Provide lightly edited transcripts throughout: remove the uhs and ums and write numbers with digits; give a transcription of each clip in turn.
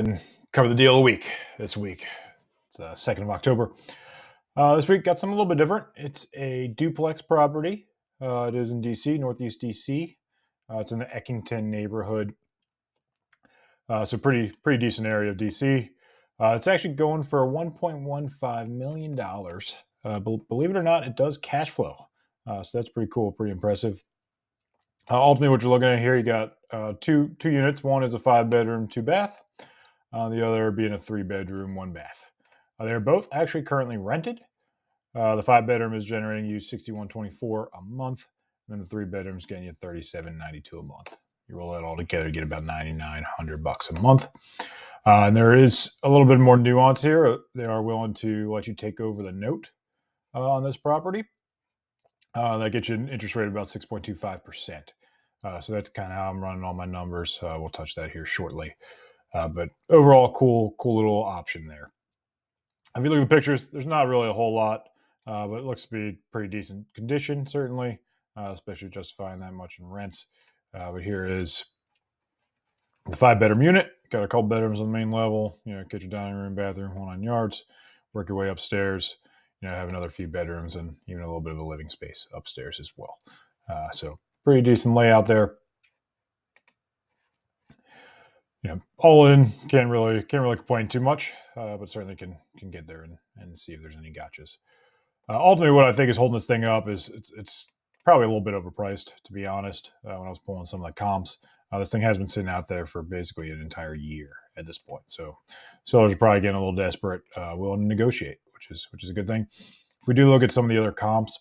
ahead and cover the deal of the week this week. It's 2nd of October. This week got something a little bit different. It's a duplex property. It is in DC, Northeast DC. It's in the Eckington neighborhood. So pretty decent area of DC. It's actually going for $1.15 million. Believe it or not, it does cash flow. So that's pretty cool, pretty impressive. Ultimately, what you're looking at here, you got two units. One is a 5-bedroom, 2-bath. The other being a 3-bedroom, 1-bath. They're both actually currently rented. The 5-bedroom is generating you $61.24 a month, and then the 3-bedroom is getting you $37.92 a month. You roll that all together, you get about $9,900 a month. And there is a little bit more nuance here. They are willing to let you take over the note on this property. That gets you an interest rate of about 6.25%. So that's kind of how I'm running all my numbers. We'll touch that here shortly. But overall, cool little option there. If you look at the pictures, there's not really a whole lot, but it looks to be pretty decent condition, certainly, especially justifying that much in rents. But here is the 5-bedroom unit. Got a couple bedrooms on the main level, kitchen, dining room, bathroom, 1 yards. Work your way upstairs, have another few bedrooms and even a little bit of the living space upstairs as well. So pretty decent layout there. All in, can't really complain too much, but certainly can get there and see if there's any gotchas. Ultimately, what I think is holding this thing up is it's probably a little bit overpriced, to be honest. When I was pulling some of the comps, this thing has been sitting out there for basically an entire year at this point. So sellers are probably getting a little desperate, willing to negotiate, which is a good thing. If we do look at some of the other comps,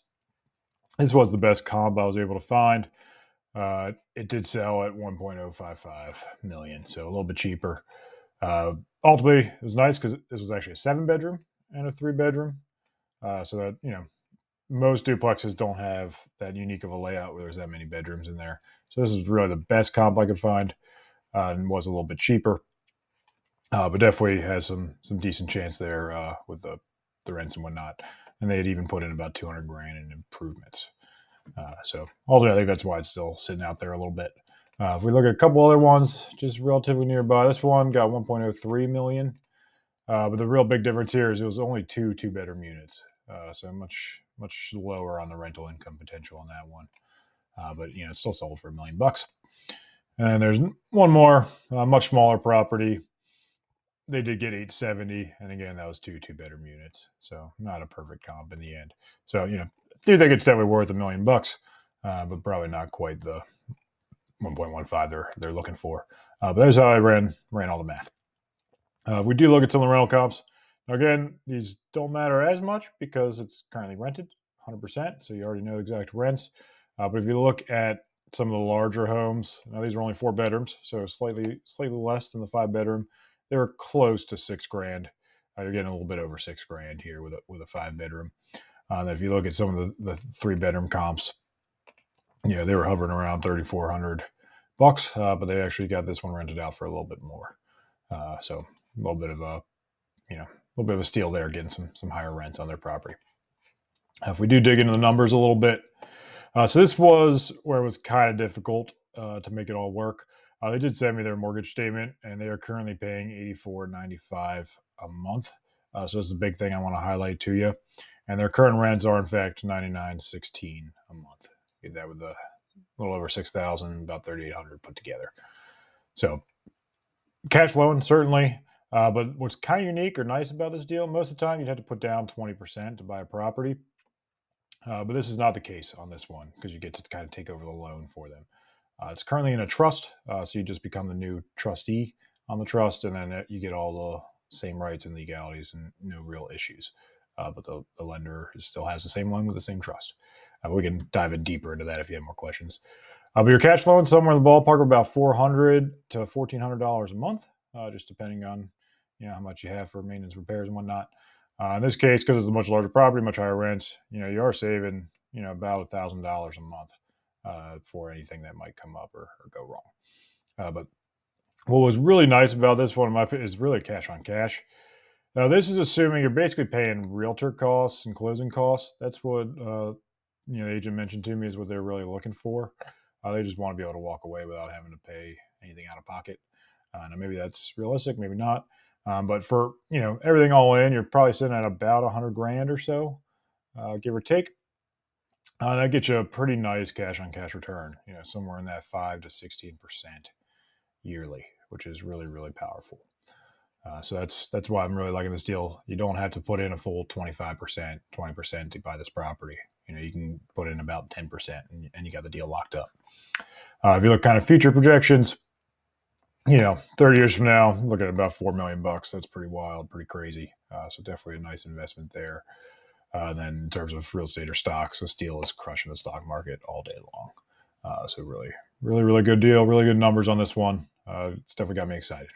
this was the best comp I was able to find. It did sell at $1.055 million, so a little bit cheaper. Ultimately, it was nice because this was actually a 7-bedroom and a 3-bedroom. So that, most duplexes don't have that unique of a layout where there's that many bedrooms in there. So this is really the best comp I could find, and was a little bit cheaper. But definitely has some decent chance there with the rents and whatnot. And they had even put in about $200,000 in improvements. So ultimately, I think that's why it's still sitting out there a little bit. If we look at a couple other ones, just relatively nearby, this one got $1.03 million. But the real big difference here is it was only 2-bedroom units. So much lower on the rental income potential on that one. But it still sold for $1 million. And there's one more, much smaller property. They did get $870, and again, that was 2-bedroom units. So not a perfect comp in the end. So do think it's definitely worth $1 million, but probably not quite the 1.15 they're looking for. But that's how I ran all the math. If we do look at some of the rental comps, again, these don't matter as much because it's currently rented 100%, so you already know the exact rents. But if you look at some of the larger homes, now these are only 4 bedrooms, so slightly less than the 5-bedroom. They were close to $6,000. You're getting a little bit over $6,000 here with a 5-bedroom. If you look at some of the 3-bedroom comps, they were hovering around $3,400, but they actually got this one rented out for a little bit more. So a little bit of a steal there, getting some higher rents on their property. If we do dig into the numbers a little bit, so this was where it was kind of difficult to make it all work. They did send me their mortgage statement, and they are currently paying $84.95 a month. So it's a big thing I want to highlight to you. And their current rents are, in fact, $99.16 a month. Get that with a little over $6,000, about $3,800 put together. So cash flowing, certainly. But what's kind of unique or nice about this deal, most of the time you'd have to put down 20% to buy a property. But this is not the case on this one because you get to kind of take over the loan for them. It's currently in a trust, so you just become the new trustee on the trust, and then you get all the same rights and legalities and no real issues. But the lender still has the same loan with the same trust. We can dive in deeper into that if you have more questions. But your cash flowing somewhere in the ballpark of about $400 to $1,400 a month, just depending on how much you have for maintenance, repairs, and whatnot. In this case, because it's a much larger property, much higher rents, you are saving about $1,000 a month for anything that might come up or go wrong. But what was really nice about this one is really cash on cash. Now, this is assuming you're basically paying realtor costs and closing costs. That's what the agent mentioned to me is what they're really looking for. They just want to be able to walk away without having to pay anything out of pocket. Now maybe that's realistic, maybe not. But for everything all in, you're probably sitting at about 100 grand or so, give or take. That gets you a pretty nice cash on cash return, somewhere in that 5 to 16% yearly, which is really, really powerful. So that's why I'm really liking this deal. You don't have to put in a full 25%, 20% to buy this property. You can put in about 10% and you got the deal locked up. If you look kind of future projections, 30 years from now, look at about $4 million. That's pretty wild, pretty crazy. So definitely a nice investment there. Then in terms of real estate or stocks, this deal is crushing the stock market all day long. So really, really, really good deal. Really good numbers on this one. It's definitely got me excited.